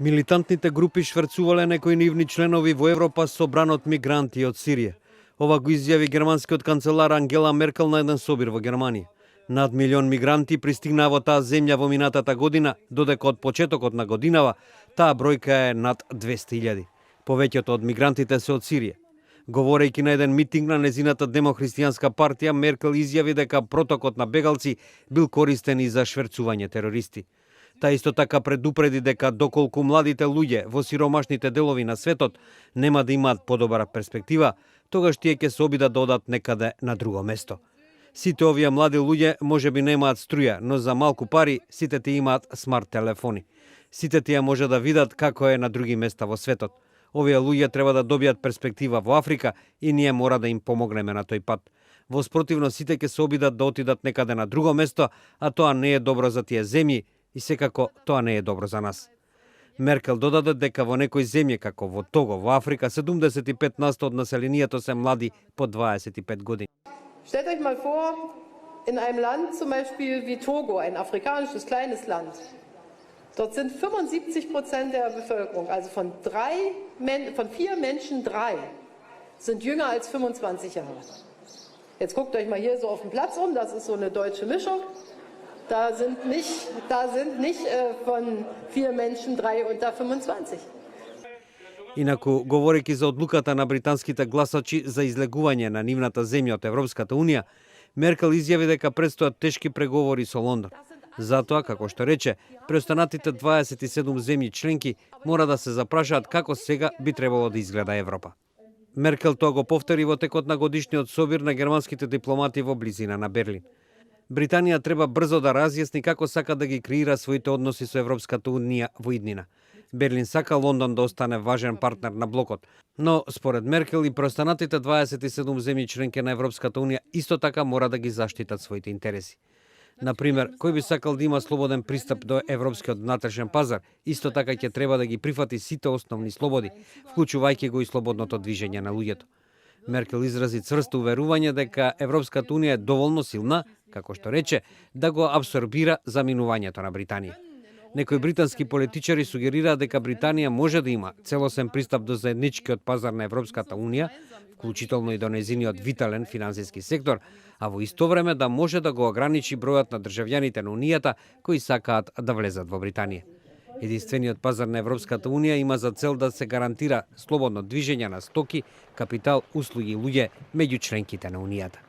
Милитантните групи шверцувале некои нивни членови во Европа со бран од мигранти од Сирија. Ова го изјави германскиот канцелар Ангела Меркел на еден собир во Германија. Над милион мигранти пристигнаа во таа земја во минатата година, додека од почетокот на годинава таа бројка е над 200.000. Повеќето од мигрантите се од Сирија. Говорејќи на еден митинг на незината демохристијанска партија, Меркел изјави дека протокот на бегалци бил користен и за шверцување терористи. Та исто така предупреди дека доколку младите луѓе во сиромашните делови на светот нема да имаат подобра перспектива, тогаш тие ќе се обидат да одат некаде на друго место. Сите овие млади луѓе можеби немаат струја, но за малку пари сите тие имаат смарт телефони. Сите тие може да видат како е на други места во светот. Овие луѓе треба да добијат перспектива во Африка и ние мора да им помогнеме на тој пат. Во спротивно сите ќе се обидат да отидат некаде на друго место, а тоа не е добро за тие земји и секако тоа не е добро за нас. Меркел додаде дека во некои земји, како во Того, во Африка, 75% од населението се млади по 25 години. Stellt euch mal vor, in einem Land zum Beispiel wie Togo, ein afrikanisches kleines Land. Dort sind 75% der Bevölkerung, also von 4 Menschen 3, sind jünger als 25 Jahre. Jetzt guckt euch mal hier so auf den Platz um, das ist so eine deutsche Mischung. Da sind nicht von 4 Menschen 3 unter 25. Инаку, говорејќи за одлуката на британските гласачи за излегување на нивната земја од Европската Унија, Меркел изјави дека предстојат тешки преговори со Лондон. Затоа, како што рече, преостанатите 27 земји членки мора да се запрашаат како сега би требало да изгледа Европа. Меркел тоа го повтори во текот на годишниот собир на германските дипломати во близина на Берлин. Британија треба брзо да разјасни како сака да ги креира своите односи со Европската Унија во иднина. Берлин сака Лондон да остане важен партнер на блокот, но според Меркел и преостанатите 27 земји членки на Европската Унија исто така мора да ги заштитат своите интереси. Например, кој би сакал да има слободен пристап до европскиот внатрешен пазар, исто така ќе треба да ги прифати сите основни слободи, вклучувајќи го и слободното движење на луѓето. Меркел изрази цврсто уверување дека Европската Унија е доволно силна, како што рече, да го абсорбира заминувањето на Британија. Некои британски политичари сугерираат дека Британија може да има целосен пристап до заедничкиот пазар на Европската Унија, вклучително и до нејзиниот витален финансиски сектор, а во исто време да може да го ограничи бројот на државјаните на Унијата кои сакаат да влезат во Британија. Единствениот пазар на Европската Унија има за цел да се гарантира слободно движење на стоки, капитал, услуги и луѓе меѓу членките на Унијата.